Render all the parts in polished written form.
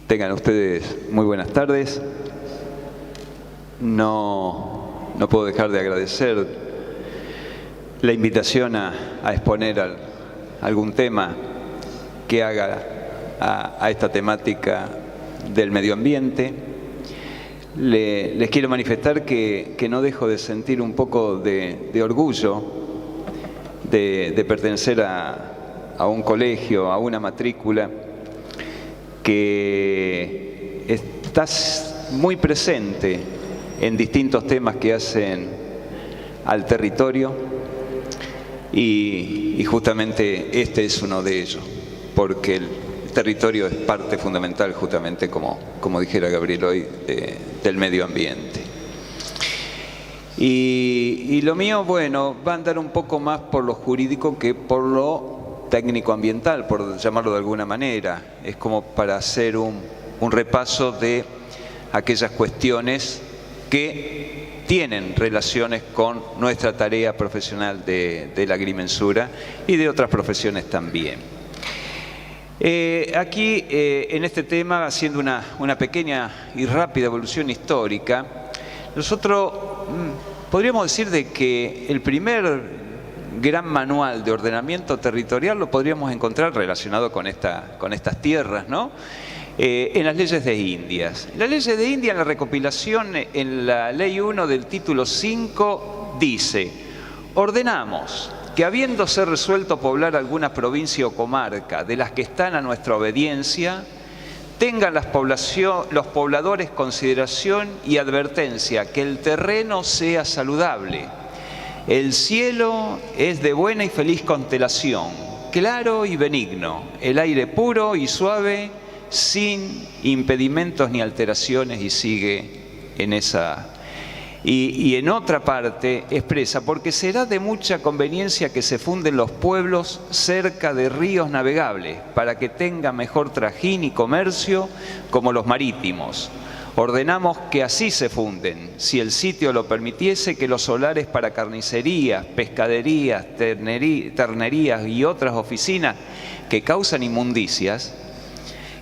Tengan ustedes muy buenas tardes. No puedo dejar de agradecer la invitación a exponer algún tema que haga a esta temática del medio ambiente. Les quiero manifestar que no dejo de sentir un poco de orgullo de pertenecer a un colegio, a una matrícula que está muy presente en distintos temas que hacen al territorio y justamente este es uno de ellos, porque el territorio es parte fundamental justamente, como dijera Gabriel hoy, del medio ambiente. Y lo mío, bueno, va a andar un poco más por lo jurídico que por lo técnico-ambiental, por llamarlo de alguna manera. Es como para hacer un repaso de aquellas cuestiones que tienen relaciones con nuestra tarea profesional de la agrimensura y de otras profesiones también. Aquí, en este tema, haciendo una pequeña y rápida evolución histórica, nosotros podríamos decir de que el primer gran manual de ordenamiento territorial lo podríamos encontrar relacionado con estas tierras, ¿no? En las leyes de Indias. Las leyes de India, en la recopilación, en la ley 1 del título 5, dice: ordenamos que, habiéndose resuelto poblar alguna provincia o comarca de las que están a nuestra obediencia, tengan los pobladores consideración y advertencia que el terreno sea saludable, el cielo es de buena y feliz constelación, claro y benigno, el aire puro y suave, sin impedimentos ni alteraciones, y sigue en esa. Y en otra parte expresa: porque será de mucha conveniencia que se funden los pueblos cerca de ríos navegables, para que tenga mejor trajín y comercio como los marítimos. Ordenamos que así se funden, si el sitio lo permitiese, que los solares para carnicerías, pescaderías, ternerías y otras oficinas que causan inmundicias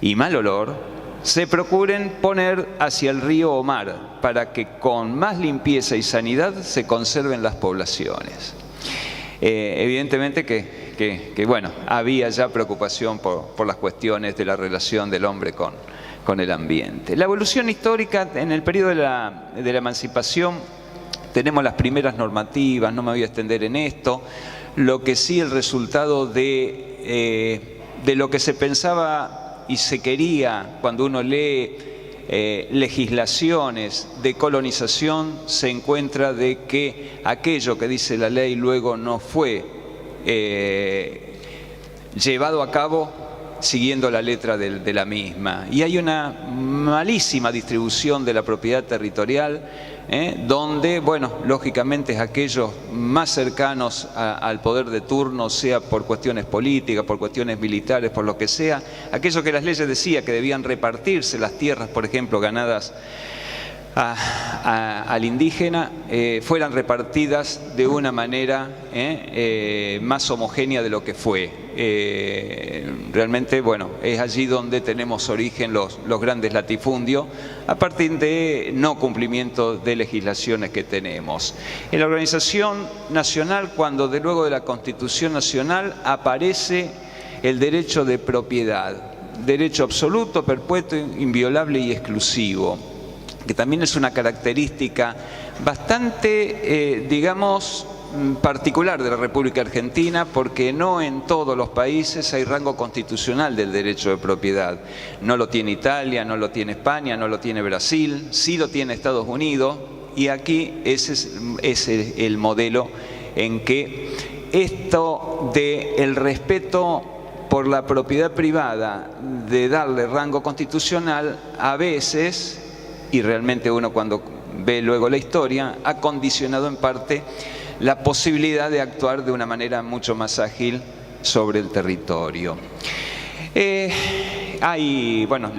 y mal olor, se procuren poner hacia el río o mar, para que con más limpieza y sanidad se conserven las poblaciones. Evidentemente que bueno, había ya preocupación por las cuestiones de la relación del hombre con el ambiente. La evolución histórica, en el periodo de la emancipación, tenemos las primeras normativas, no me voy a extender en esto, lo que sí el resultado de lo que se pensaba y se quería cuando uno lee legislaciones de colonización, se encuentra de que aquello que dice la ley luego no fue llevado a cabo siguiendo la letra de la misma. Y hay una malísima distribución de la propiedad territorial, donde, bueno, lógicamente es aquellos más cercanos al poder de turno, sea por cuestiones políticas, por cuestiones militares, por lo que sea, aquello que las leyes decían que debían repartirse las tierras, por ejemplo, ganadas al indígena, fueran repartidas de una manera más homogénea de lo que fue. Realmente, bueno, es allí donde tenemos origen los grandes latifundios, a partir de no cumplimiento de legislaciones que tenemos. En la organización nacional, cuando luego de la Constitución Nacional aparece el derecho de propiedad, derecho absoluto, perpetuo, inviolable y exclusivo, que también es una característica bastante, digamos, particular de la República Argentina, porque no en todos los países hay rango constitucional del derecho de propiedad. No lo tiene Italia, no lo tiene España, no lo tiene Brasil, sí lo tiene Estados Unidos, y aquí ese es el modelo en que esto del respeto por la propiedad privada, de darle rango constitucional, a veces, y realmente uno cuando ve luego la historia, ha condicionado en parte la posibilidad de actuar de una manera mucho más ágil sobre el territorio. Hay, bueno,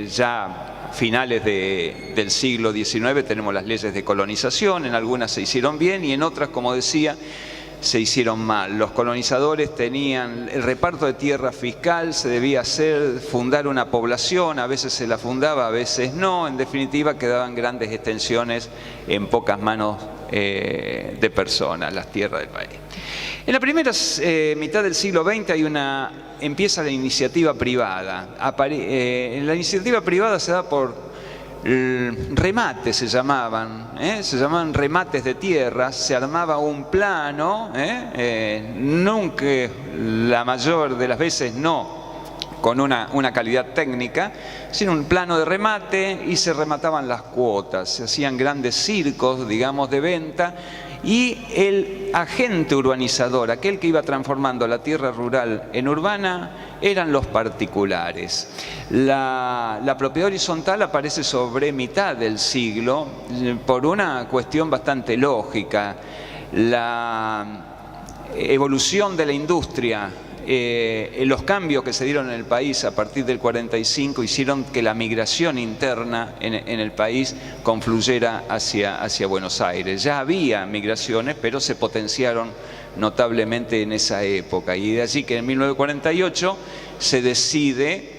ya finales del siglo XIX tenemos las leyes de colonización, en algunas se hicieron bien y en otras, como decía, se hicieron mal. Los colonizadores tenían el reparto de tierra fiscal, se debía hacer, fundar una población, a veces se la fundaba, a veces no. En definitiva, quedaban grandes extensiones en pocas manos de personas, las tierras del país. En la primera mitad del siglo XX empieza la iniciativa privada. La iniciativa privada se da por remates, se llamaban remates de tierras. Se armaba un plano, nunca, la mayor de las veces no con una calidad técnica, sino un plano de remate, y se remataban las cuotas, se hacían grandes circos, digamos, de venta, y el agente urbanizador, aquel que iba transformando la tierra rural en urbana, eran los particulares. La propiedad horizontal aparece sobre mitad del siglo por una cuestión bastante lógica. La evolución de la industria, los cambios que se dieron en el país a partir del 45 hicieron que la migración interna en el país confluyera hacia Buenos Aires. Ya había migraciones, pero se potenciaron notablemente en esa época, y de allí que en 1948 se decide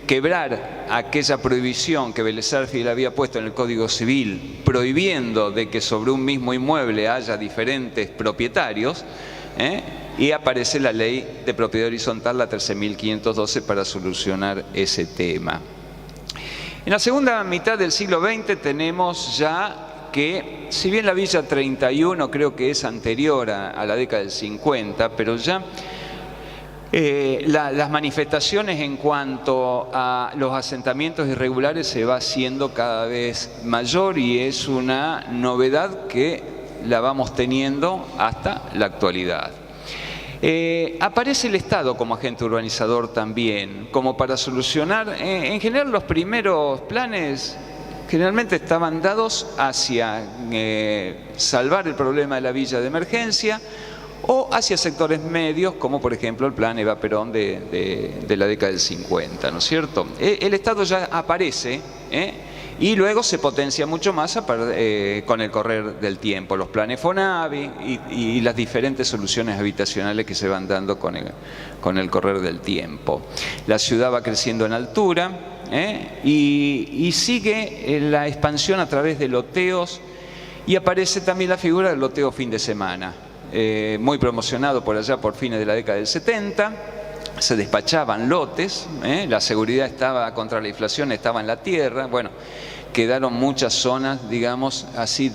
quebrar aquella prohibición que Vélez Sarsfield había puesto en el Código Civil, prohibiendo de que sobre un mismo inmueble haya diferentes propietarios, y aparece la ley de propiedad horizontal, la 13.512, para solucionar ese tema. En la segunda mitad del siglo XX tenemos ya que, si bien la Villa 31 creo que es anterior a la década del 50, pero ya las manifestaciones en cuanto a los asentamientos irregulares se va haciendo cada vez mayor, y es una novedad que la vamos teniendo hasta la actualidad. Aparece el Estado como agente urbanizador también, como para solucionar. En general, los primeros planes generalmente estaban dados hacia salvar el problema de la villa de emergencia, o hacia sectores medios, como por ejemplo el plan Eva Perón de la década del 50, ¿no es cierto? El Estado ya aparece, y luego se potencia mucho más con el correr del tiempo, los planes Fonavi y las diferentes soluciones habitacionales que se van dando con el correr del tiempo. La ciudad va creciendo en altura, y sigue la expansión a través de loteos, y aparece también la figura del loteo fin de semana, muy promocionado por allá por fines de la década del 70. Se despachaban lotes, la seguridad estaba contra la inflación, estaba en la tierra. Bueno, quedaron muchas zonas, digamos, así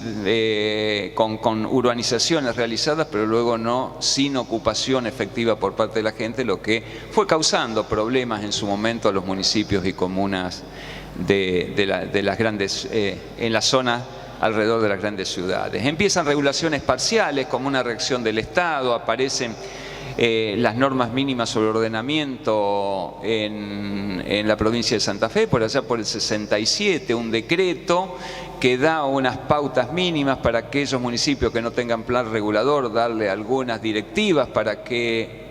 con urbanizaciones realizadas, pero luego no sin ocupación efectiva por parte de la gente, lo que fue causando problemas en su momento a los municipios y comunas de las grandes, en la zona alrededor de las grandes ciudades. Empiezan regulaciones parciales como una reacción del Estado, aparecen las normas mínimas sobre ordenamiento en la provincia de Santa Fe, por allá por el 67, un decreto que da unas pautas mínimas para aquellos municipios que no tengan plan regulador, darle algunas directivas para que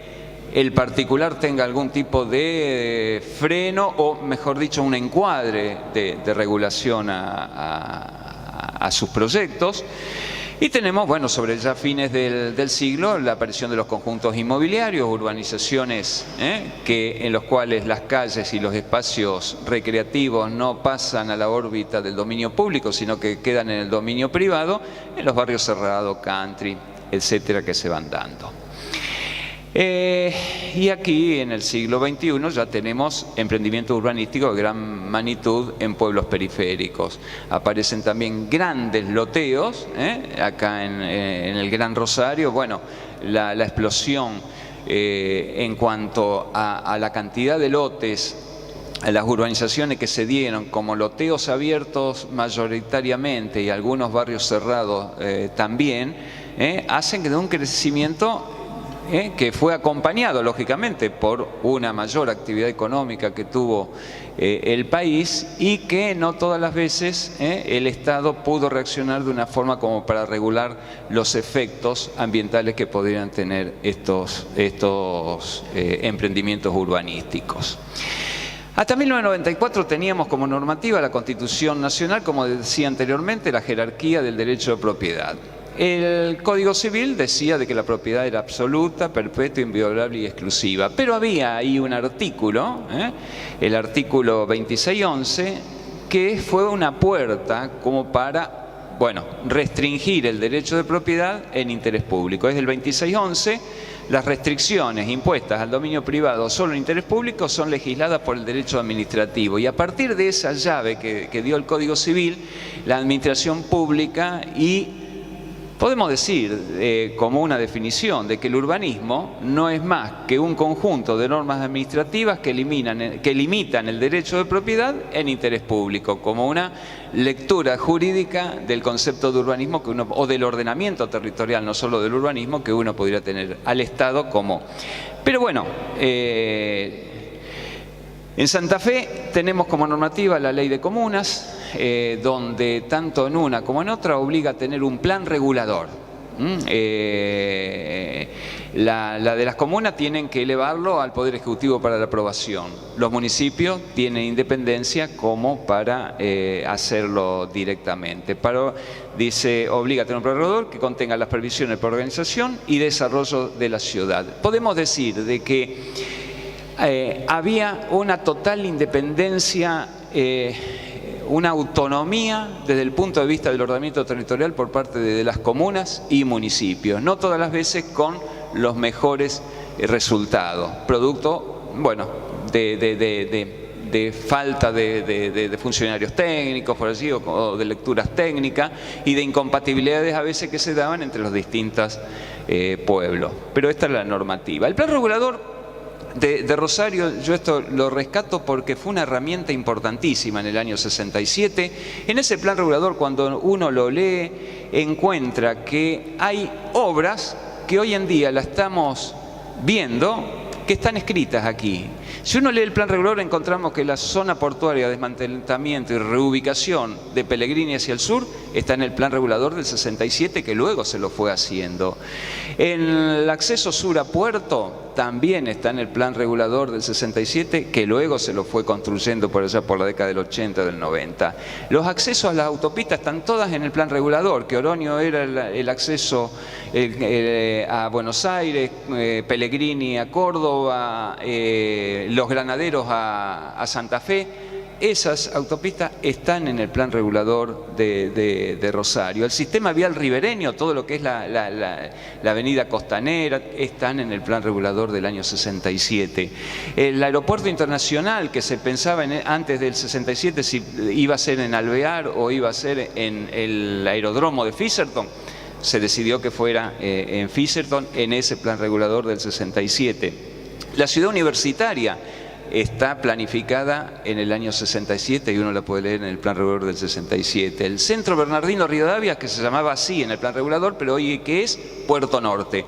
el particular tenga algún tipo de freno, o mejor dicho, un encuadre de regulación a sus proyectos. Y tenemos, bueno, sobre ya fines del siglo, la aparición de los conjuntos inmobiliarios, urbanizaciones en los cuales las calles y los espacios recreativos no pasan a la órbita del dominio público, sino que quedan en el dominio privado, en los barrios cerrados, country, etcétera, que se van dando. Y aquí en el siglo XXI ya tenemos emprendimiento urbanístico de gran magnitud en pueblos periféricos. Aparecen también grandes loteos, acá en el Gran Rosario. Bueno, la explosión en cuanto a la cantidad de lotes, a las urbanizaciones que se dieron como loteos abiertos mayoritariamente y algunos barrios cerrados también, hacen que de un crecimiento que fue acompañado lógicamente por una mayor actividad económica que tuvo el país, y que no todas las veces el Estado pudo reaccionar de una forma como para regular los efectos ambientales que podrían tener estos emprendimientos urbanísticos. Hasta 1994 teníamos como normativa la Constitución Nacional, como decía anteriormente, la jerarquía del derecho de propiedad. el Código Civil decía de que la propiedad era absoluta, perpetua, inviolable y exclusiva. Pero había ahí un artículo, el artículo 2611, que fue una puerta como para, bueno, restringir el derecho de propiedad en interés público. Es del 2611. Las restricciones impuestas al dominio privado solo en interés público son legisladas por el derecho administrativo, y a partir de esa llave que dio el Código Civil, la administración pública, y podemos decir como una definición de que el urbanismo no es más que un conjunto de normas administrativas que limitan el derecho de propiedad en interés público, como una lectura jurídica del concepto de urbanismo que o del ordenamiento territorial, no solo del urbanismo, que uno podría tener al Estado como. Pero bueno, en Santa Fe tenemos como normativa la Ley de Comunas, donde tanto en una como en otra obliga a tener un plan regulador. La de las comunas tienen que elevarlo al Poder Ejecutivo para la aprobación. Los municipios tienen independencia como para hacerlo directamente. Dice, obliga a tener un plan regulador que contenga las previsiones para organización y desarrollo de la ciudad. Podemos decir de que había una total independencia, una autonomía desde el punto de vista del ordenamiento territorial por parte de las comunas y municipios, no todas las veces con los mejores resultados, producto, bueno, de falta de funcionarios técnicos, por así, o de lecturas técnicas, y de incompatibilidades a veces que se daban entre los distintos pueblos. Pero esta es la normativa. El plan regulador de Rosario, yo esto lo rescato porque fue una herramienta importantísima en el año 67. En ese plan regulador, cuando uno lo lee, encuentra que hay obras que hoy en día la estamos viendo, que están escritas aquí. Si uno lee el plan regulador, encontramos que la zona portuaria de desmantelamiento y reubicación de Pellegrini hacia el sur está en el plan regulador del 67, que luego se lo fue haciendo. El acceso sur a Puerto también está en el plan regulador del 67, que luego se lo fue construyendo por allá por la década del 80, del 90. Los accesos a las autopistas están todas en el plan regulador, que Oroño era el acceso a Buenos Aires, Pellegrini a Córdoba, Los Granaderos a Santa Fe. Esas autopistas están en el plan regulador de Rosario. El sistema vial ribereño, todo lo que es la avenida Costanera, están en el plan regulador del año 67. El aeropuerto internacional, que se pensaba antes del 67 si iba a ser en Alvear o iba a ser en el aeródromo de Fisherton, se decidió que fuera en Fisherton, en ese plan regulador del 67. La ciudad universitaria está planificada en el año 67 y uno la puede leer en el plan regulador del 67. El centro Bernardino Rivadavia, que se llamaba así en el plan regulador, pero hoy que es Puerto Norte.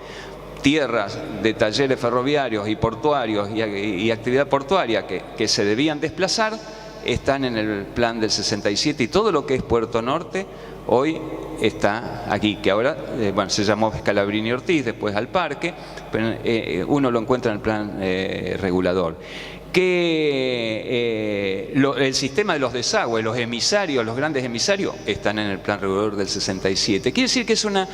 Tierras de talleres ferroviarios y portuarios y actividad portuaria que se debían desplazar están en el plan del 67, y todo lo que es Puerto Norte hoy está aquí, que ahora bueno, se llamó Scalabrini Ortiz, después al Parque, pero uno lo encuentra en el plan regulador. El sistema de los desagües, los emisarios, los grandes emisarios, están en el plan regulador del 67. Quiere decir que es una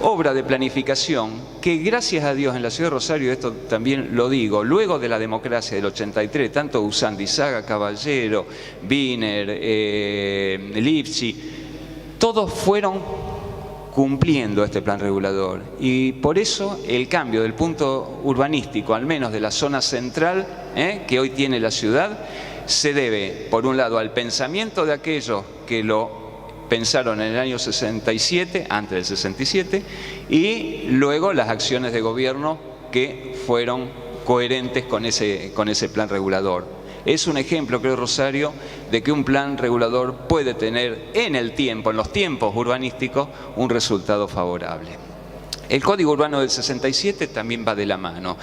obra de planificación que, gracias a Dios, en la ciudad de Rosario, esto también lo digo, luego de la democracia del 83, tanto Usandizaga, Caballero, Wiener, Lipsi, todos fueron cumpliendo este plan regulador, y por eso el cambio del punto urbanístico, al menos de la zona central que hoy tiene la ciudad, se debe, por un lado, al pensamiento de aquellos que lo pensaron en el año 67, antes del 67, y luego las acciones de gobierno que fueron coherentes con ese plan regulador. Es un ejemplo, creo, Rosario, de que un plan regulador puede tener en el tiempo, en los tiempos urbanísticos, un resultado favorable. El Código Urbano del 67 también va de la mano.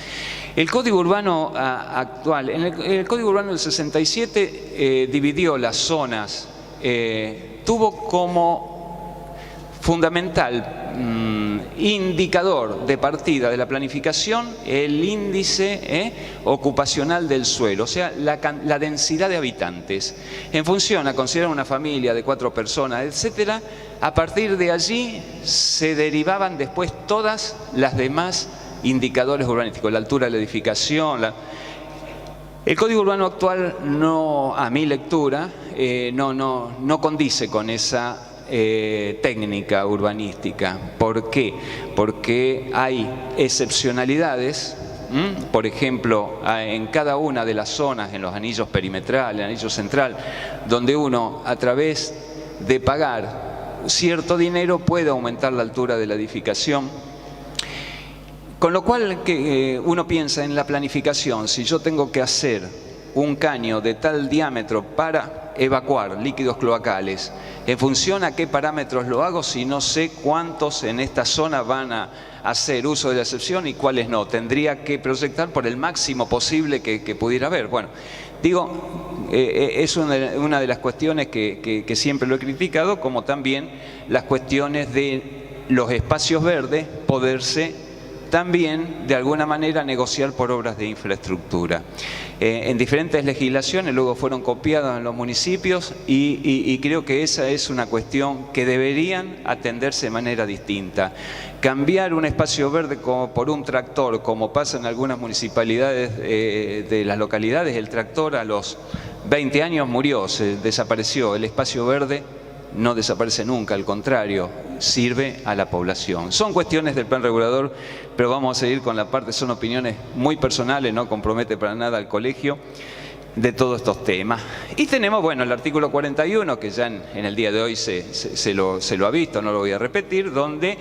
El Código Urbano actual, en el Código Urbano del 67 dividió las zonas, tuvo como fundamental indicador de partida de la planificación el índice ocupacional del suelo, o sea, la densidad de habitantes. En función a considerar una familia de 4 personas, etcétera, a partir de allí se derivaban después todas las demás indicadores urbanísticos, la altura de la edificación. El Código Urbano actual, no, a mi lectura, no condice con esa técnica urbanística. ¿Por qué? Porque hay excepcionalidades. Por ejemplo, en cada una de las zonas, en los anillos perimetrales, el anillo central, donde uno, a través de pagar cierto dinero, puede aumentar la altura de la edificación. Con lo cual, uno piensa en la planificación. Si yo tengo que hacer un caño de tal diámetro para evacuar líquidos cloacales, en función a qué parámetros lo hago, si no sé cuántos en esta zona van a hacer uso de la excepción y cuáles no. Tendría que proyectar por el máximo posible que pudiera haber. Bueno, digo, es una de las cuestiones que siempre lo he criticado, como también las cuestiones de los espacios verdes poderse también, de alguna manera, negociar por obras de infraestructura. En diferentes legislaciones luego fueron copiadas en los municipios y creo que esa es una cuestión que deberían atenderse de manera distinta. Cambiar un espacio verde por un tractor, como pasa en algunas municipalidades de las localidades, el tractor a los 20 años murió, se desapareció. El espacio verde no desaparece nunca, al contrario, sirve a la población. Son cuestiones del plan regulador, pero vamos a seguir con la parte, son opiniones muy personales, no compromete para nada al colegio de todos estos temas. Y tenemos, bueno, el artículo 41, que ya en el día de hoy se lo ha visto, no lo voy a repetir, donde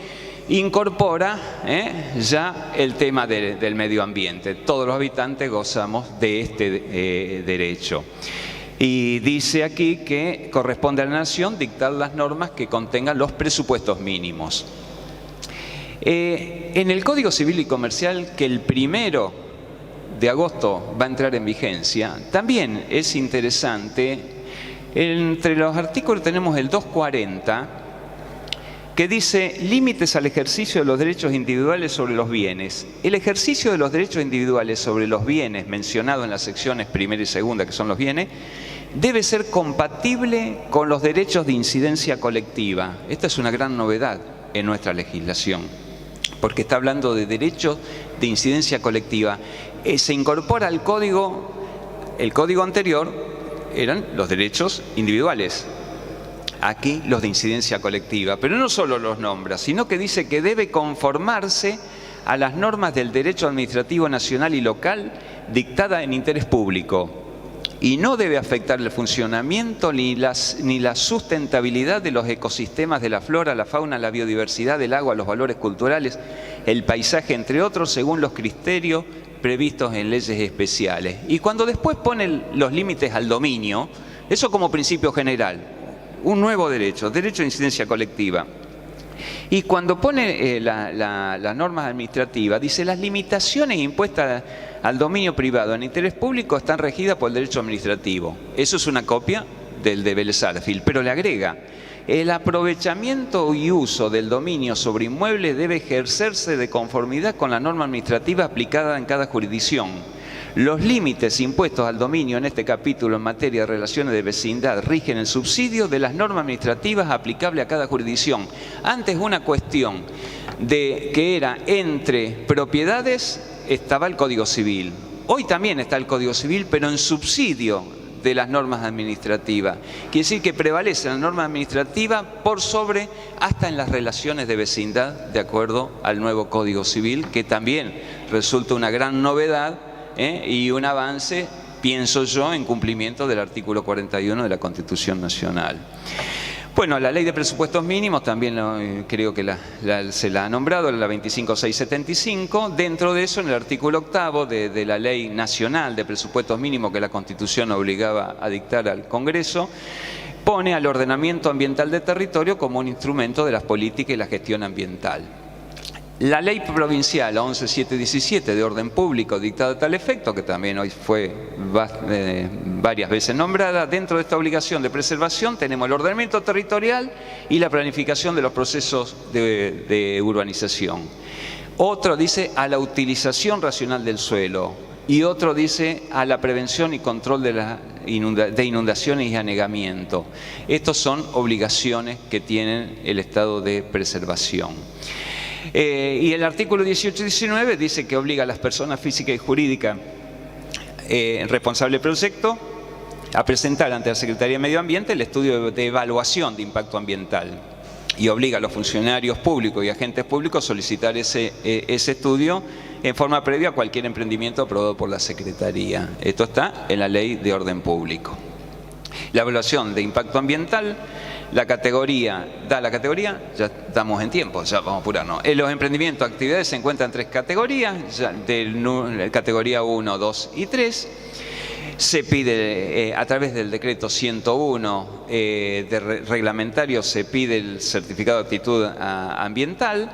incorpora ya el tema del medio ambiente. Todos los habitantes gozamos de este derecho. Y dice aquí que corresponde a la Nación dictar las normas que contengan los presupuestos mínimos. En el Código Civil y Comercial, que el 1 de agosto va a entrar en vigencia, también es interesante. Entre los artículos tenemos el 240, que dice límites al ejercicio de los derechos individuales sobre los bienes. El ejercicio de los derechos individuales sobre los bienes mencionado en las secciones 1ª y 2ª, que son los bienes, debe ser compatible con los derechos de incidencia colectiva. Esta es una gran novedad en nuestra legislación, porque está hablando de derechos de incidencia colectiva. Se incorpora al código, el código anterior eran los derechos individuales. Aquí los de incidencia colectiva, pero no solo los nombra, sino que dice que debe conformarse a las normas del derecho administrativo nacional y local dictada en interés público y no debe afectar el funcionamiento ni la sustentabilidad de los ecosistemas de la flora, la fauna, la biodiversidad del agua, los valores culturales, el paisaje, entre otros, según los criterios previstos en leyes especiales. Y cuando después pone los límites al dominio, eso como principio general, un nuevo derecho, derecho de incidencia colectiva. Y cuando pone las normas administrativas, dice las limitaciones impuestas al dominio privado en interés público están regidas por el derecho administrativo. Eso es una copia del de Vélez Sarsfield, pero le agrega, el aprovechamiento y uso del dominio sobre inmuebles debe ejercerse de conformidad con la norma administrativa aplicada en cada jurisdicción. Los límites impuestos al dominio en este capítulo en materia de relaciones de vecindad rigen el subsidio de las normas administrativas aplicables a cada jurisdicción. Antes una cuestión de que era entre propiedades, estaba el Código Civil. Hoy también está el Código Civil, pero en subsidio de las normas administrativas. Quiere decir que prevalece la norma administrativa por sobre hasta en las relaciones de vecindad, de acuerdo al nuevo Código Civil, que también resulta una gran novedad y un avance, pienso yo, en cumplimiento del artículo 41 de la Constitución Nacional. Bueno, la ley de presupuestos mínimos también creo que se la ha nombrado, la 25675. Dentro de eso, en el artículo 8º de la Ley Nacional de Presupuestos Mínimos que la Constitución obligaba a dictar al Congreso, pone al ordenamiento ambiental de territorio como un instrumento de las políticas y la gestión ambiental. La ley provincial 11717 de orden público dictada a tal efecto, que también hoy fue varias veces nombrada, dentro de esta obligación de preservación tenemos el ordenamiento territorial y la planificación de los procesos de urbanización. Otro dice a la utilización racional del suelo y otro dice a la prevención y control de inundaciones y anegamiento. Estas son obligaciones que tienen el estado de preservación. Y el artículo 18-19 dice que obliga a las personas físicas y jurídicas responsables del proyecto a presentar ante la Secretaría de Medio Ambiente el estudio de evaluación de impacto ambiental y obliga a los funcionarios públicos y agentes públicos a solicitar ese estudio en forma previa a cualquier emprendimiento aprobado por la Secretaría. Esto está en la Ley de Orden Público. La evaluación de impacto ambiental, la categoría, ya estamos en tiempo, ya vamos a apurarnos. En los emprendimientos, actividades se encuentran tres categorías, categoría 1, 2 y 3. Se pide, a través del decreto 101 reglamentario, se pide el certificado de aptitud ambiental.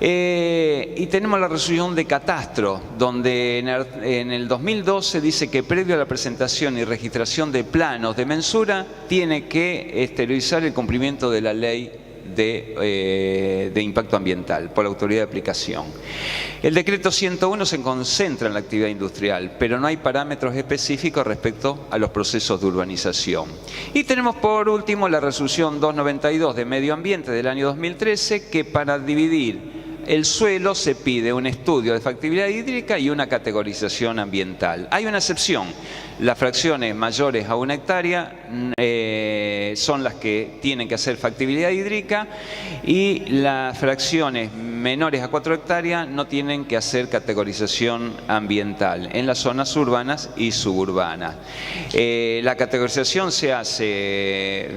Y tenemos la resolución de catastro, donde en el 2012 dice que previo a la presentación y registración de planos de mensura tiene que exteriorizar el cumplimiento de la ley de impacto ambiental por la autoridad de aplicación. El decreto 101 se concentra en la actividad industrial, pero no hay parámetros específicos respecto a los procesos de urbanización. Y tenemos por último la resolución 292 de Medio Ambiente del año 2013, que para dividir el suelo se pide un estudio de factibilidad hídrica y una categorización ambiental. Hay una excepción: las fracciones mayores a 1 hectárea son las que tienen que hacer factibilidad hídrica y las fracciones menores a 4 hectáreas no tienen que hacer categorización ambiental en las zonas urbanas y suburbanas. La categorización se hace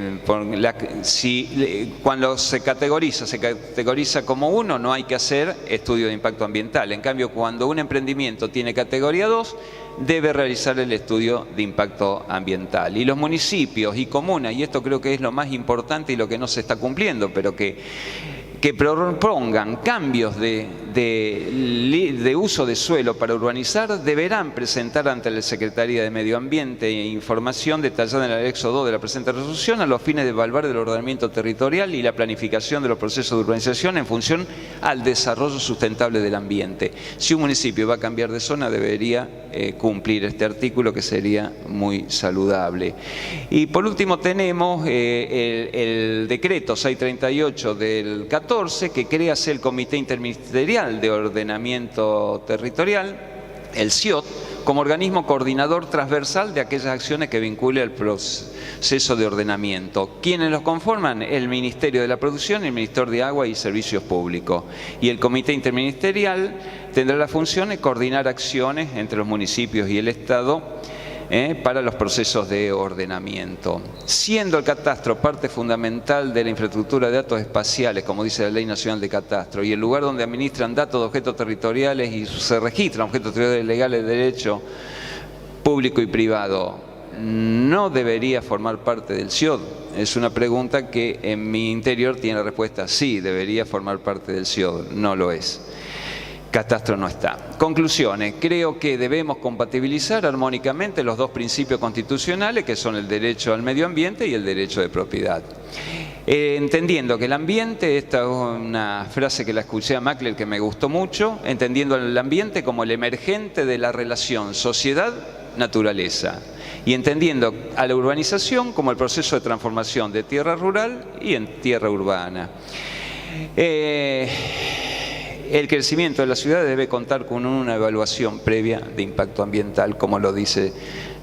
cuando se categoriza como 1, no hay que hacer estudio de impacto ambiental. En cambio, cuando un emprendimiento tiene categoría 2, debe realizar el estudio de impacto ambiental. Y los municipios y comunas, y esto creo que es lo más importante y lo que no se está cumpliendo, pero que propongan cambios de uso de suelo para urbanizar, deberán presentar ante la Secretaría de Medio Ambiente información detallada en el anexo 2 de la presente resolución a los fines de evaluar el ordenamiento territorial y la planificación de los procesos de urbanización en función al desarrollo sustentable del ambiente. Si un municipio va a cambiar de zona, debería cumplir este artículo, que sería muy saludable. Y por último tenemos el decreto 638 del 14, que crea el Comité Interministerial de Ordenamiento Territorial, el CIOT, como organismo coordinador transversal de aquellas acciones que vincule al proceso de ordenamiento. ¿Quiénes los conforman? El Ministerio de la Producción, el Ministerio de Agua y Servicios Públicos. Y el Comité Interministerial tendrá la función de coordinar acciones entre los municipios y el Estado para los procesos de ordenamiento. Siendo el catastro parte fundamental de la infraestructura de datos espaciales, como dice la Ley Nacional de Catastro, y el lugar donde administran datos de objetos territoriales y se registran objetos territoriales legales de derecho público y privado, ¿no debería formar parte del CIOD? Es una pregunta que en mi interior tiene la respuesta: sí, debería formar parte del CIOD. No lo es. Catastro no está. Conclusiones. Creo que debemos compatibilizar armónicamente los dos principios constitucionales, que son el derecho al medio ambiente y el derecho de propiedad. Entendiendo que el ambiente, esta es una frase que la escuché a Mackler que me gustó mucho, entendiendo el ambiente como el emergente de la relación sociedad-naturaleza, y entendiendo a la urbanización como el proceso de transformación de tierra rural y en tierra urbana. El crecimiento de la ciudad debe contar con una evaluación previa de impacto ambiental, como lo dice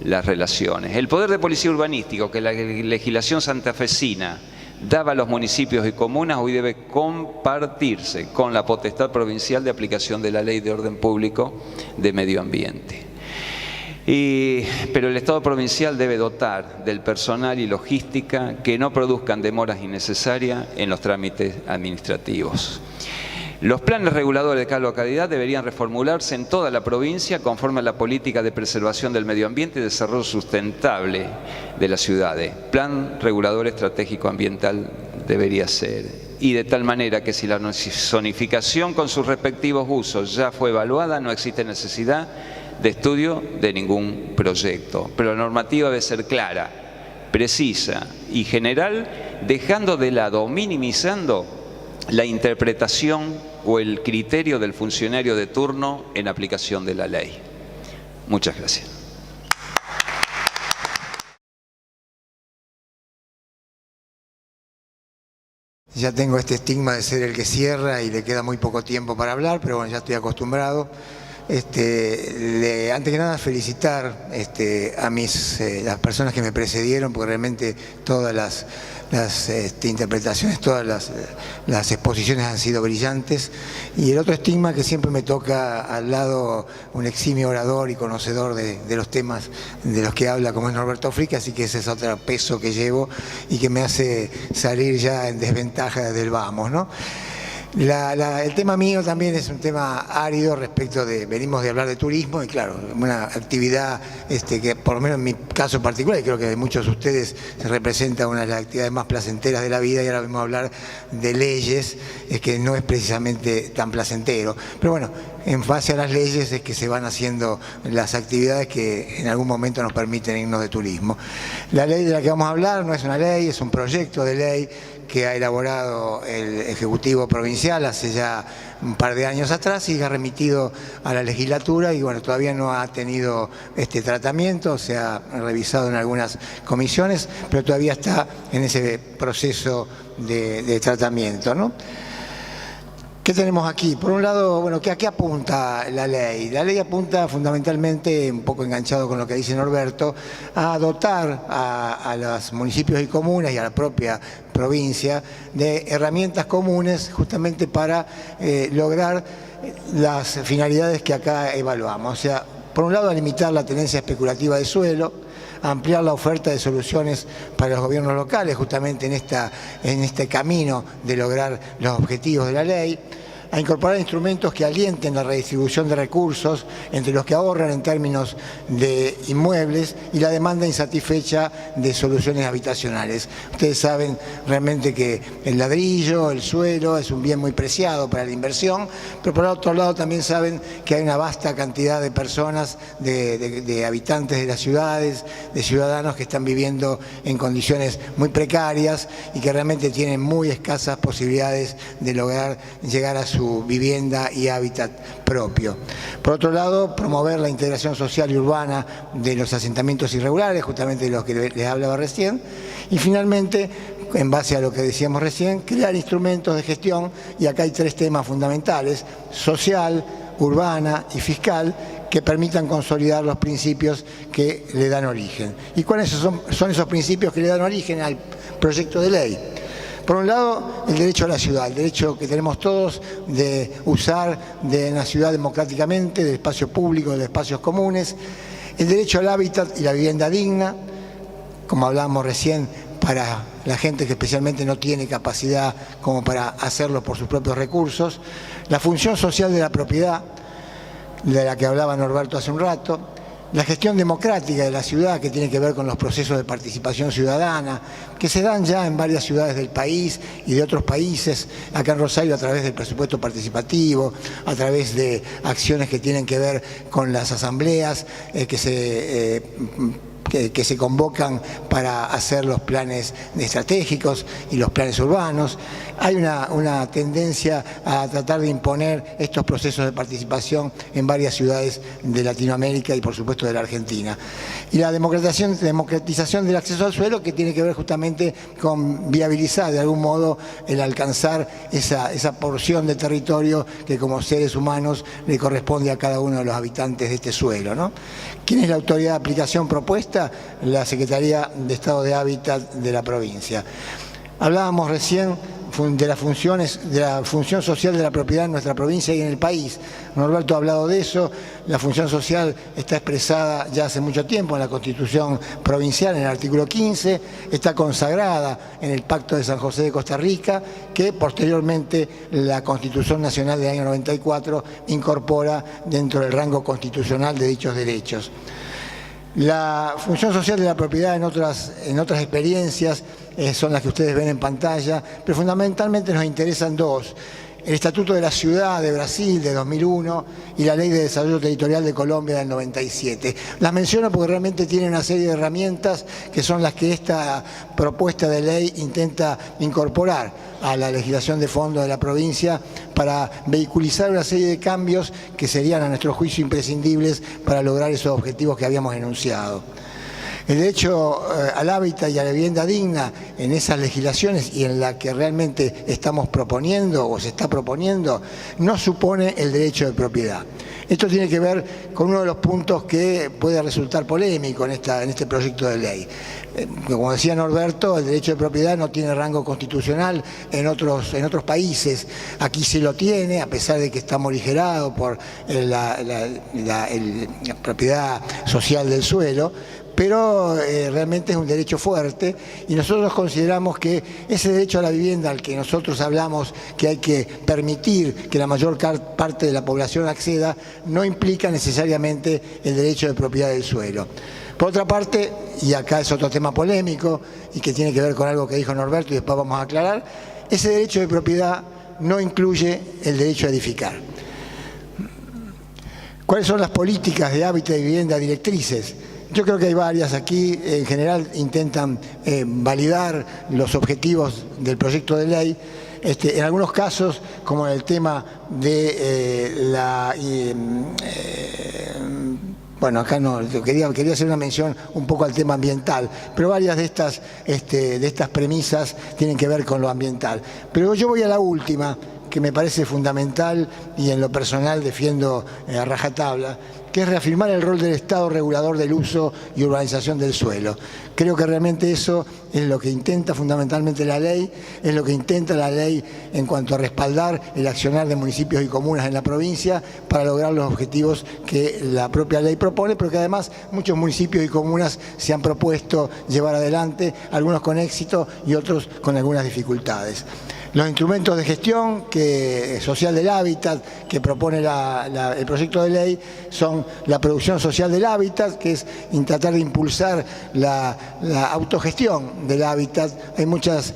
las relaciones. El poder de policía urbanístico que la legislación santafesina daba a los municipios y comunas hoy debe compartirse con la potestad provincial de aplicación de la Ley de Orden Público de Medio Ambiente. Pero el Estado provincial debe dotar del personal y logística que no produzcan demoras innecesarias en los trámites administrativos. Los planes reguladores de cada localidad deberían reformularse en toda la provincia conforme a la política de preservación del medio ambiente y desarrollo sustentable de las ciudades. Plan regulador estratégico ambiental debería ser. y de tal manera que si la zonificación con sus respectivos usos ya fue evaluada, no existe necesidad de estudio de ningún proyecto. Pero la normativa debe ser clara, precisa y general, dejando de lado o minimizando la interpretación o el criterio del funcionario de turno en aplicación de la ley. Muchas gracias. Ya tengo este estigma de ser el que cierra y le queda muy poco tiempo para hablar, pero bueno, ya estoy acostumbrado. Antes que nada felicitar a las personas que me precedieron, porque realmente todas las interpretaciones, todas las exposiciones han sido brillantes. Y el otro estigma que siempre me toca al lado un eximio orador y conocedor de los temas de los que habla, como es Norberto Frick, así que ese es otro peso que llevo y que me hace salir ya en desventaja desde el vamos, ¿no? El tema mío también es un tema árido respecto venimos de hablar de turismo y claro, una actividad que por lo menos en mi caso particular, y creo que de muchos de ustedes representa una de las actividades más placenteras de la vida, y ahora vamos a hablar de leyes, que no es precisamente tan placentero. Pero bueno, en base a las leyes es que se van haciendo las actividades que en algún momento nos permiten irnos de turismo. La ley de la que vamos a hablar no es una ley, es un proyecto de ley que ha elaborado el Ejecutivo Provincial hace ya un par de años atrás y ha remitido a la legislatura y bueno, todavía no ha tenido este tratamiento, se ha revisado en algunas comisiones, pero todavía está en ese proceso de tratamiento, ¿no? ¿Qué tenemos aquí? Por un lado, bueno, ¿a qué apunta la ley? La ley apunta fundamentalmente, un poco enganchado con lo que dice Norberto, a dotar a los municipios y comunas y a la propia provincia de herramientas comunes justamente para lograr las finalidades que acá evaluamos. O sea, por un lado, a limitar la tenencia especulativa de suelo, ampliar la oferta de soluciones para los gobiernos locales, justamente en este camino de lograr los objetivos de la ley, a incorporar instrumentos que alienten la redistribución de recursos entre los que ahorran en términos de inmuebles y la demanda insatisfecha de soluciones habitacionales. Ustedes saben realmente que el ladrillo, el suelo, es un bien muy preciado para la inversión, pero por otro lado también saben que hay una vasta cantidad de personas, de habitantes de las ciudades, de ciudadanos que están viviendo en condiciones muy precarias y que realmente tienen muy escasas posibilidades de lograr llegar a su vivienda y hábitat propio. Por otro lado, promover la integración social y urbana de los asentamientos irregulares, justamente de los que les hablaba recién. Y finalmente, en base a lo que decíamos recién, crear instrumentos de gestión, y acá hay tres temas fundamentales: social, urbana y fiscal, que permitan consolidar los principios que le dan origen. ¿Y cuáles son esos principios que le dan origen al proyecto de ley? Por un lado, el derecho a la ciudad, el derecho que tenemos todos de usar de la ciudad democráticamente, del espacio público, de los espacios comunes, el derecho al hábitat y la vivienda digna, como hablábamos recién, para la gente que especialmente no tiene capacidad como para hacerlo por sus propios recursos, la función social de la propiedad, de la que hablaba Norberto hace un rato, la gestión democrática de la ciudad, que tiene que ver con los procesos de participación ciudadana, que se dan ya en varias ciudades del país y de otros países, acá en Rosario a través del presupuesto participativo, a través de acciones que tienen que ver con las asambleas que se convocan para hacer los planes estratégicos y los planes urbanos. Hay una tendencia a tratar de imponer estos procesos de participación en varias ciudades de Latinoamérica y por supuesto de la Argentina. Y la democratización del acceso al suelo, que tiene que ver justamente con viabilizar de algún modo el alcanzar esa porción de territorio que como seres humanos le corresponde a cada uno de los habitantes de este suelo, ¿no? ¿Quién es la autoridad de aplicación propuesta? La Secretaría de Estado de Hábitat de la provincia. Hablábamos recién de las funciones, de la función social de la propiedad en nuestra provincia y en el país. Norberto ha hablado de eso. La función social está expresada ya hace mucho tiempo en la Constitución Provincial, en el artículo 15, está consagrada en el Pacto de San José de Costa Rica, que posteriormente la Constitución Nacional del año 94 incorpora dentro del rango constitucional de dichos derechos. La función social de la propiedad en otras experiencias son las que ustedes ven en pantalla, pero fundamentalmente nos interesan dos: el Estatuto de la Ciudad de Brasil de 2001 y la Ley de Desarrollo Territorial de Colombia del 97. Las menciono porque realmente tienen una serie de herramientas que son las que esta propuesta de ley intenta incorporar a la legislación de fondo de la provincia para vehiculizar una serie de cambios que serían, a nuestro juicio, imprescindibles para lograr esos objetivos que habíamos enunciado. El derecho al hábitat y a la vivienda digna en esas legislaciones y en la que realmente estamos proponiendo o se está proponiendo no supone el derecho de propiedad. Esto tiene que ver con uno de los puntos que puede resultar polémico en este proyecto de ley. Como decía Norberto, el derecho de propiedad no tiene rango constitucional en otros países. Aquí sí lo tiene, a pesar de que está morigerado por la propiedad social del suelo, pero realmente es un derecho fuerte y nosotros consideramos que ese derecho a la vivienda al que nosotros hablamos que hay que permitir que la mayor parte de la población acceda no implica necesariamente el derecho de propiedad del suelo. Por otra parte, y acá es otro tema polémico y que tiene que ver con algo que dijo Norberto y después vamos a aclarar, ese derecho de propiedad no incluye el derecho a edificar. ¿Cuáles son las políticas de hábitat y vivienda directrices? Yo creo que hay varias aquí. En general intentan validar los objetivos del proyecto de ley. En algunos casos, como en el tema de bueno, acá no, quería hacer una mención un poco al tema ambiental, pero varias de estas premisas tienen que ver con lo ambiental. Pero yo voy a la última, que me parece fundamental y en lo personal defiendo a rajatabla, que es reafirmar el rol del Estado regulador del uso y urbanización del suelo. Creo que realmente eso es lo que intenta fundamentalmente la ley, es lo que intenta la ley en cuanto a respaldar el accionar de municipios y comunas en la provincia para lograr los objetivos que la propia ley propone, pero que además muchos municipios y comunas se han propuesto llevar adelante, algunos con éxito y otros con algunas dificultades. Los instrumentos de gestión social del hábitat que propone el proyecto de ley son la producción social del hábitat, que es tratar de impulsar la autogestión del hábitat. Hay muchas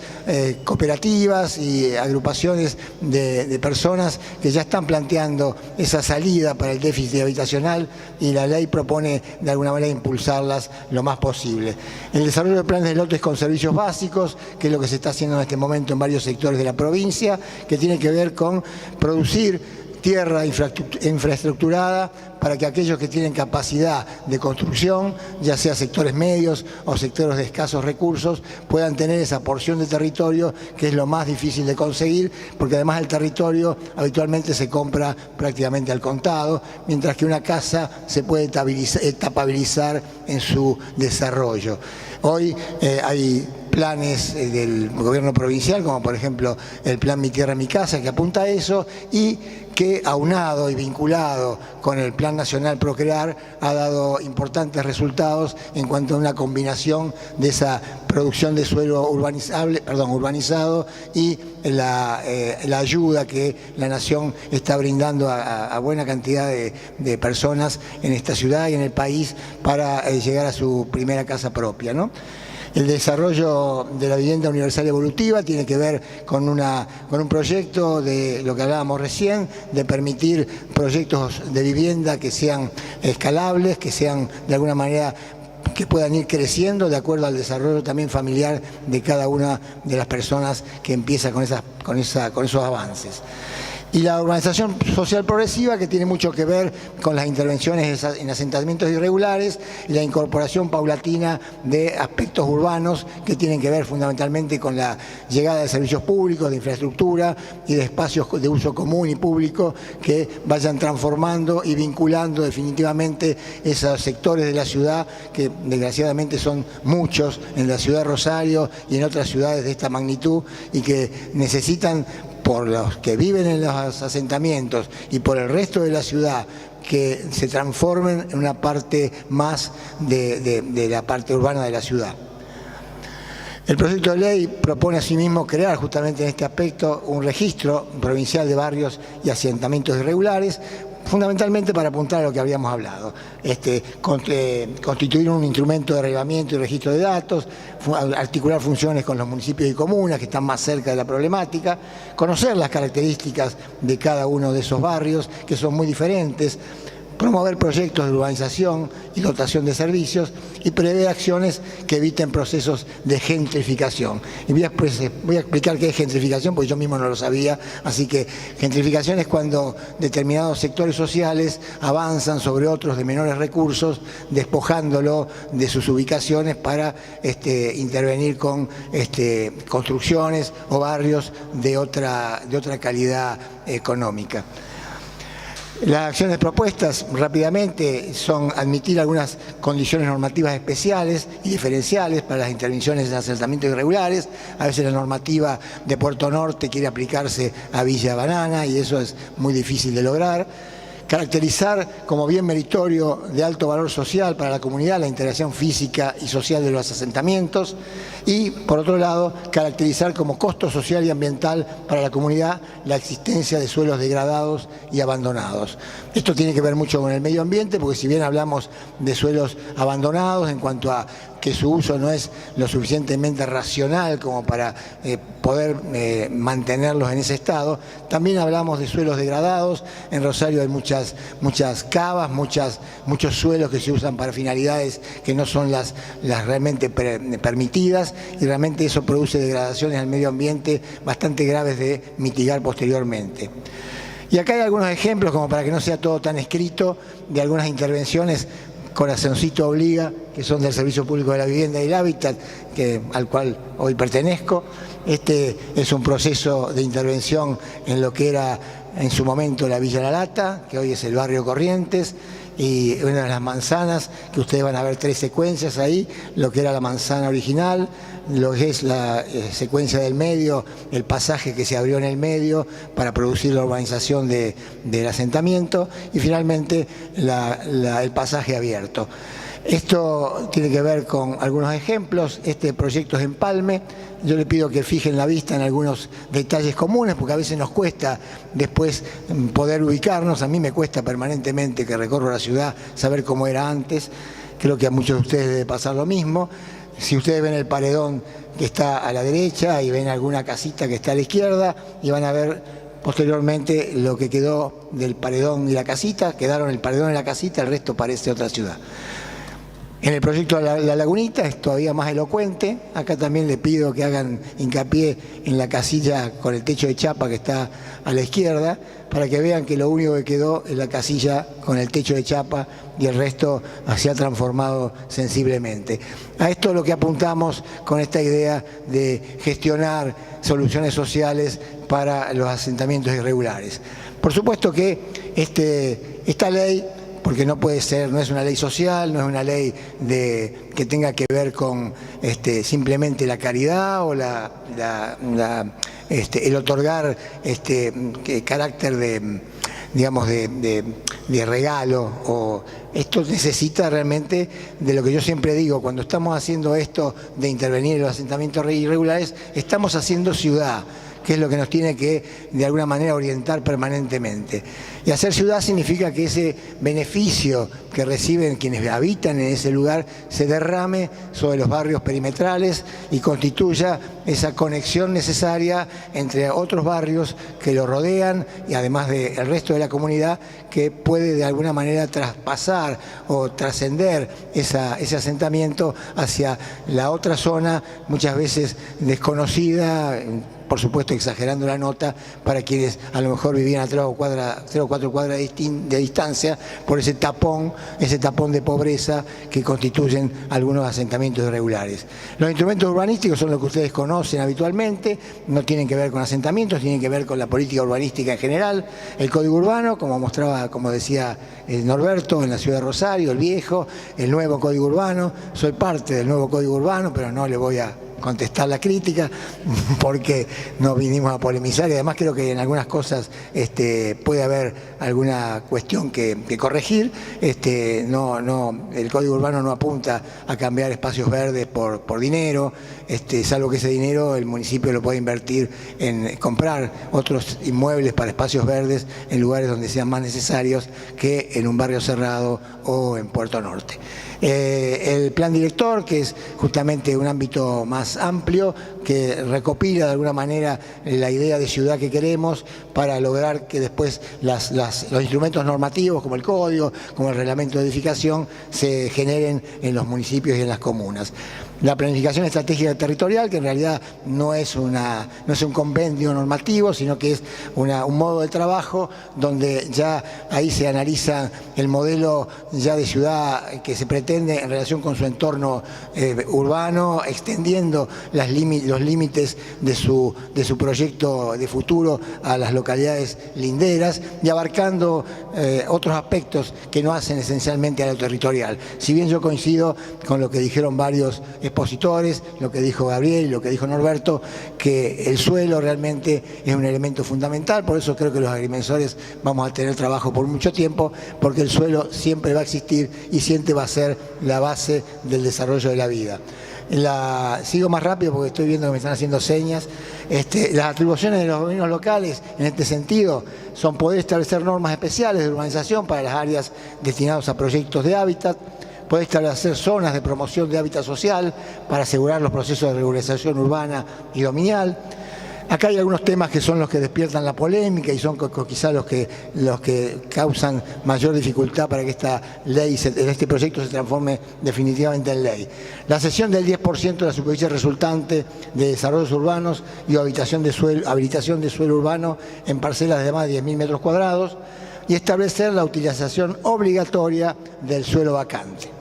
cooperativas y agrupaciones de personas que ya están planteando esa salida para el déficit habitacional y la ley propone de alguna manera impulsarlas lo más posible. El desarrollo de planes de lotes con servicios básicos, que es lo que se está haciendo en este momento en varios sectores de la provincia, que tiene que ver con producir tierra infraestructurada para que aquellos que tienen capacidad de construcción, ya sea sectores medios o sectores de escasos recursos, puedan tener esa porción de territorio que es lo más difícil de conseguir, porque además el territorio habitualmente se compra prácticamente al contado, mientras que una casa se puede etapabilizar en su desarrollo. Hoy hay planes del gobierno provincial, como por ejemplo el plan Mi Tierra, Mi Casa, que apunta a eso y que aunado y vinculado con el Plan Nacional Procrear ha dado importantes resultados en cuanto a una combinación de esa producción de suelo urbanizado y la ayuda que la Nación está brindando a buena cantidad de personas en esta ciudad y en el país para llegar a su primera casa propia, ¿no? El desarrollo de la vivienda universal evolutiva tiene que ver con un proyecto de lo que hablábamos recién, de permitir proyectos de vivienda que sean escalables, que sean de alguna manera que puedan ir creciendo de acuerdo al desarrollo también familiar de cada una de las personas que empieza con esos avances. Y la urbanización social progresiva, que tiene mucho que ver con las intervenciones en asentamientos irregulares y la incorporación paulatina de aspectos urbanos que tienen que ver fundamentalmente con la llegada de servicios públicos, de infraestructura y de espacios de uso común y público que vayan transformando y vinculando definitivamente esos sectores de la ciudad, que desgraciadamente son muchos en la ciudad de Rosario y en otras ciudades de esta magnitud, y que necesitan, por los que viven en los asentamientos y por el resto de la ciudad, que se transformen en una parte más de la parte urbana de la ciudad. El proyecto de ley propone asimismo crear justamente en este aspecto un registro provincial de barrios y asentamientos irregulares, fundamentalmente para apuntar a lo que habíamos hablado. Constituir un instrumento de relevamiento y registro de datos, articular funciones con los municipios y comunas que están más cerca de la problemática, conocer las características de cada uno de esos barrios, que son muy diferentes, promover proyectos de urbanización y dotación de servicios y prever acciones que eviten procesos de gentrificación. Y voy a explicar qué es gentrificación porque yo mismo no lo sabía, así que gentrificación es cuando determinados sectores sociales avanzan sobre otros de menores recursos, despojándolo de sus ubicaciones para intervenir con construcciones o barrios de otra calidad económica. Las acciones propuestas rápidamente son admitir algunas condiciones normativas especiales y diferenciales para las intervenciones en asentamientos irregulares. A veces la normativa de Puerto Norte quiere aplicarse a Villa Banana y eso es muy difícil de lograr. Caracterizar como bien meritorio de alto valor social para la comunidad la integración física y social de los asentamientos y, por otro lado, caracterizar como costo social y ambiental para la comunidad la existencia de suelos degradados y abandonados. Esto tiene que ver mucho con el medio ambiente porque si bien hablamos de suelos abandonados en cuanto a que su uso no es lo suficientemente racional como para poder mantenerlos en ese estado. También hablamos de suelos degradados. En Rosario hay muchas cavas, muchos suelos que se usan para finalidades que no son las realmente permitidas y realmente eso produce degradaciones al medio ambiente bastante graves de mitigar posteriormente. Y acá hay algunos ejemplos, como para que no sea todo tan escrito, de algunas intervenciones Corazoncito Obliga, que son del Servicio Público de la Vivienda y el Hábitat, al cual hoy pertenezco. Este es un proceso de intervención en lo que era en su momento la Villa La Lata, que hoy es el barrio Corrientes, y una de las manzanas, que ustedes van a ver 3 secuencias ahí, lo que era la manzana original, lo que es la secuencia del medio, el pasaje que se abrió en el medio para producir la urbanización del asentamiento y finalmente el pasaje abierto. Esto tiene que ver con algunos ejemplos. Este proyecto es Empalme. Yo le pido que fijen la vista en algunos detalles comunes porque a veces nos cuesta después poder ubicarnos. A mí me cuesta permanentemente que recorro la ciudad saber cómo era antes. Creo que a muchos de ustedes debe pasar lo mismo. Si ustedes ven el paredón que está a la derecha y ven alguna casita que está a la izquierda y van a ver posteriormente lo que quedó del paredón y la casita, quedaron el paredón y la casita, el resto parece otra ciudad. En el proyecto de la Lagunita es todavía más elocuente. Acá también le pido que hagan hincapié en la casilla con el techo de chapa que está a la izquierda, para que vean que lo único que quedó es la casilla con el techo de chapa y el resto se ha transformado sensiblemente. A esto es lo que apuntamos con esta idea de gestionar soluciones sociales para los asentamientos irregulares. Por supuesto que esta ley, porque no puede ser, no es una ley social, no es una ley que tenga que ver con simplemente la caridad o el otorgar carácter de regalo. Esto necesita realmente de lo que yo siempre digo, cuando estamos haciendo esto de intervenir en los asentamientos irregulares, estamos haciendo ciudad, que es lo que nos tiene que, de alguna manera, orientar permanentemente. Y hacer ciudad significa que ese beneficio que reciben quienes habitan en ese lugar se derrame sobre los barrios perimetrales y constituya esa conexión necesaria entre otros barrios que lo rodean y además del resto de la comunidad, que puede de alguna manera traspasar o trascender ese asentamiento hacia la otra zona, muchas veces desconocida, por supuesto exagerando la nota, para quienes a lo mejor vivían a 3 o 4 cuadras de distancia por ese tapón de pobreza que constituyen algunos asentamientos irregulares. Los instrumentos urbanísticos son los que ustedes conocen habitualmente, no tienen que ver con asentamientos, tienen que ver con la política urbanística en general. El Código Urbano, como decía Norberto, en la ciudad de Rosario, el viejo, el nuevo Código Urbano. Soy parte del nuevo Código Urbano, pero no le voy a contestar la crítica, porque no vinimos a polemizar, y además creo que en algunas cosas puede haber alguna cuestión que corregir. El Código Urbano no apunta a cambiar espacios verdes por dinero, salvo que ese dinero el municipio lo puede invertir en comprar otros inmuebles para espacios verdes en lugares donde sean más necesarios que en un barrio cerrado o en Puerto Norte. El plan director, que es justamente un ámbito más amplio, que recopila de alguna manera la idea de ciudad que queremos para lograr que después los instrumentos normativos como el código, como el reglamento de edificación, se generen en los municipios y en las comunas. La planificación estratégica territorial, que en realidad no es un compendio normativo, sino que es un modo de trabajo donde ya ahí se analiza el modelo ya de ciudad que se pretende en relación con su entorno urbano, extendiendo los límites de su proyecto de futuro a las localidades linderas y abarcando otros aspectos que no hacen esencialmente a lo territorial. Si bien yo coincido con lo que dijeron varios expositores, lo que dijo Gabriel y lo que dijo Norberto, que el suelo realmente es un elemento fundamental, por eso creo que los agrimensores vamos a tener trabajo por mucho tiempo, porque el suelo siempre va a existir y siempre va a ser la base del desarrollo de la vida. Sigo más rápido porque estoy viendo que me están haciendo señas. Las atribuciones de los gobiernos locales en este sentido son poder establecer normas especiales de urbanización para las áreas destinadas a proyectos de hábitat, poder establecer zonas de promoción de hábitat social para asegurar los procesos de regularización urbana y dominial. Acá hay algunos temas que son los que despiertan la polémica y son quizás los que causan mayor dificultad para que esta ley, este proyecto se transforme definitivamente en ley. La cesión del 10% de la superficie resultante de desarrollos urbanos y habilitación de suelo urbano en parcelas de más de 10.000 metros cuadrados y establecer la utilización obligatoria del suelo vacante.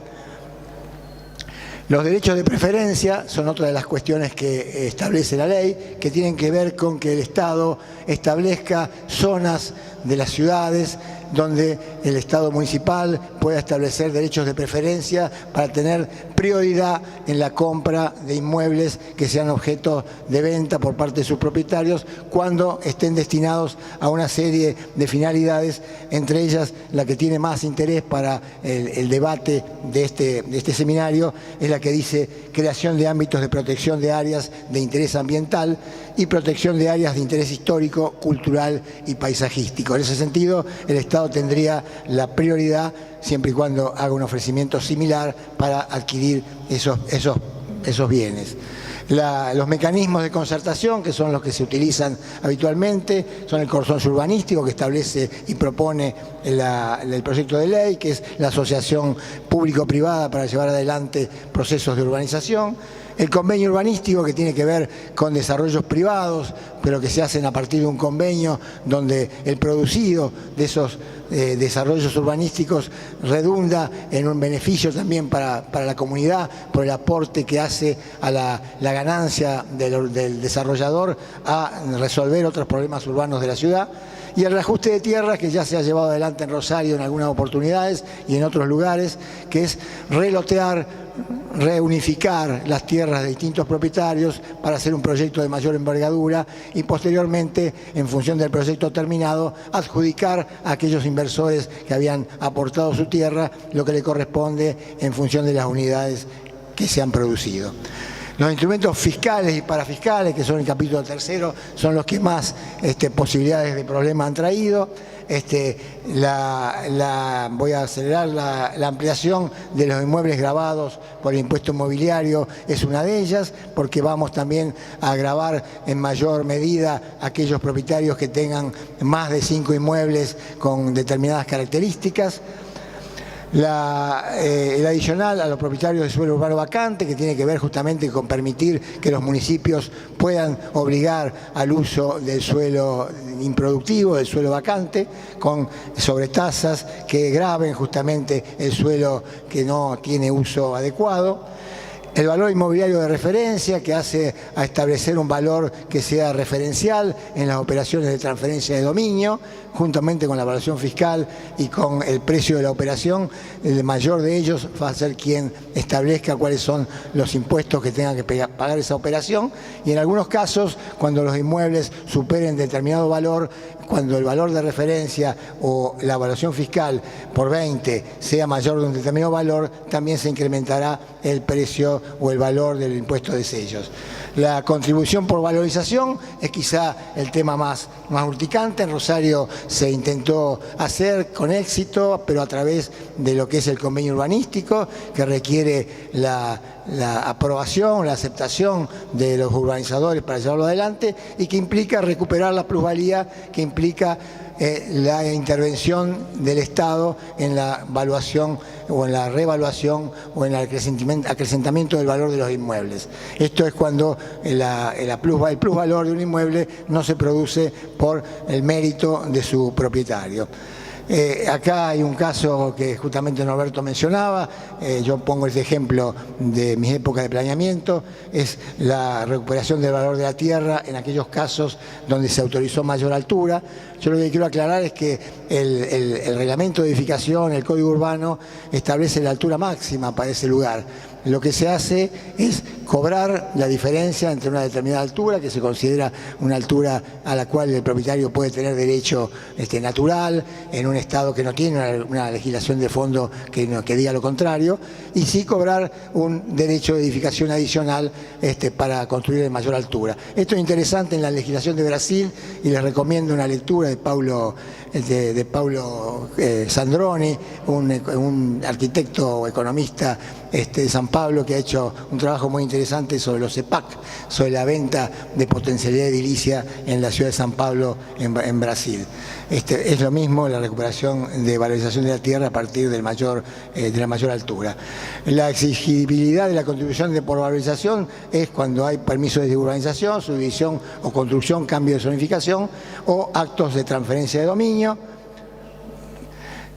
Los derechos de preferencia son otra de las cuestiones que establece la ley, que tienen que ver con que el Estado establezca zonas de las ciudades donde el Estado municipal pueda establecer derechos de preferencia para tener prioridad en la compra de inmuebles que sean objeto de venta por parte de sus propietarios cuando estén destinados a una serie de finalidades, entre ellas la que tiene más interés para el debate de este seminario, es la que dice creación de ámbitos de protección de áreas de interés ambiental y protección de áreas de interés histórico, cultural y paisajístico. En ese sentido, el Estado tendría la prioridad siempre y cuando haga un ofrecimiento similar para adquirir esos bienes. Los mecanismos de concertación, que son los que se utilizan habitualmente, son el consorcio urbanístico que establece y propone el proyecto de ley, que es la asociación público-privada para llevar adelante procesos de urbanización. El convenio urbanístico, que tiene que ver con desarrollos privados, pero que se hacen a partir de un convenio donde el producido de esos desarrollos urbanísticos redunda en un beneficio también para la comunidad por el aporte que hace a la ganancia del desarrollador a resolver otros problemas urbanos de la ciudad. Y el reajuste de tierras, que ya se ha llevado adelante en Rosario en algunas oportunidades y en otros lugares, que es relotear, reunificar las tierras de distintos propietarios para hacer un proyecto de mayor envergadura y posteriormente, en función del proyecto terminado, adjudicar a aquellos inversores que habían aportado su tierra lo que le corresponde en función de las unidades que se han producido. Los instrumentos fiscales y parafiscales, que son el capítulo tercero, son los que más posibilidades de problema han traído. Voy a acelerar la ampliación de los inmuebles gravados por el impuesto inmobiliario es una de ellas, porque vamos también a gravar en mayor medida a aquellos propietarios que tengan más de 5 inmuebles con determinadas características. El adicional a los propietarios de suelo urbano vacante, que tiene que ver justamente con permitir que los municipios puedan obligar al uso del suelo improductivo, del suelo vacante, con sobretasas que graven justamente el suelo que no tiene uso adecuado. El valor inmobiliario de referencia, que hace a establecer un valor que sea referencial en las operaciones de transferencia de dominio, juntamente con la evaluación fiscal y con el precio de la operación. El mayor de ellos va a ser quien establezca cuáles son los impuestos que tenga que pagar esa operación, y en algunos casos, cuando los inmuebles superen determinado valor, cuando el valor de referencia o la evaluación fiscal por 20 sea mayor de un determinado valor, también se incrementará el precio o el valor del impuesto de sellos. La contribución por valorización es quizá el tema más urticante. En Rosario se intentó hacer con éxito, pero a través de lo que es el convenio urbanístico, que requiere la aprobación, la aceptación de los urbanizadores para llevarlo adelante, y que implica recuperar la plusvalía, que implica la intervención del Estado en la evaluación o en la revaluación o en el acrecentamiento del valor de los inmuebles. Esto es cuando el plusvalor de un inmueble no se produce por el mérito de su propietario. Acá hay un caso que justamente Norberto mencionaba, yo pongo este ejemplo de mis épocas de planeamiento, es la recuperación del valor de la tierra en aquellos casos donde se autorizó mayor altura. Yo lo que quiero aclarar es que el reglamento de edificación, el código urbano, establece la altura máxima para ese lugar. Lo que se hace es cobrar la diferencia entre una determinada altura, que se considera una altura a la cual el propietario puede tener derecho natural, en un estado que no tiene una legislación de fondo que diga lo contrario, y sí cobrar un derecho de edificación adicional para construir en mayor altura. Esto es interesante en la legislación de Brasil, y les recomiendo una lectura de Paulo Sandroni, un arquitecto o economista de San Pablo, que ha hecho un trabajo muy interesante sobre los EPAC, sobre la venta de potencialidad edilicia en la ciudad de San Pablo, en Brasil. Es lo mismo la recuperación de valorización de la tierra a partir de la mayor altura. La exigibilidad de la contribución por valorización es cuando hay permisos de urbanización, subdivisión o construcción, cambio de zonificación o actos de transferencia de dominio.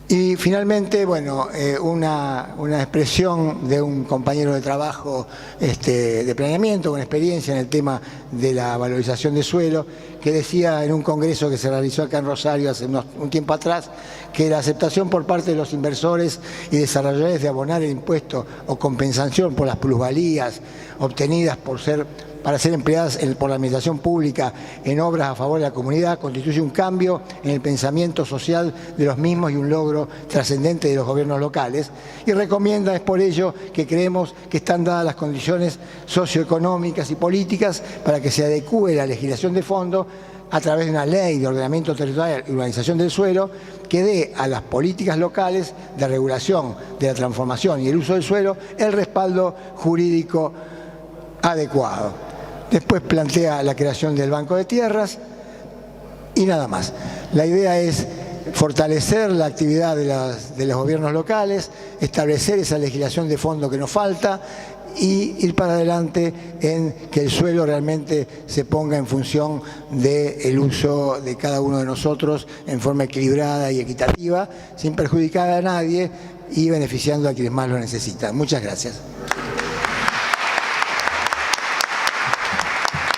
Y finalmente, bueno, una expresión de un compañero de trabajo de planeamiento con experiencia en el tema de la valorización de suelo, que decía en un congreso que se realizó acá en Rosario hace un tiempo atrás, que la aceptación por parte de los inversores y desarrolladores de abonar el impuesto o compensación por las plusvalías obtenidas para ser empleadas por la administración pública en obras a favor de la comunidad constituye un cambio en el pensamiento social de los mismos y un logro trascendente de los gobiernos locales, y recomienda, es por ello que creemos que están dadas las condiciones socioeconómicas y políticas para que se adecúe la legislación de fondo a través de una ley de ordenamiento territorial y urbanización del suelo que dé a las políticas locales de regulación de la transformación y el uso del suelo el respaldo jurídico adecuado. Después plantea la creación del Banco de Tierras y nada más. La idea es fortalecer la actividad de los gobiernos locales, establecer esa legislación de fondo que nos falta y ir para adelante en que el suelo realmente se ponga en función del uso de cada uno de nosotros en forma equilibrada y equitativa, sin perjudicar a nadie y beneficiando a quienes más lo necesitan. Muchas gracias.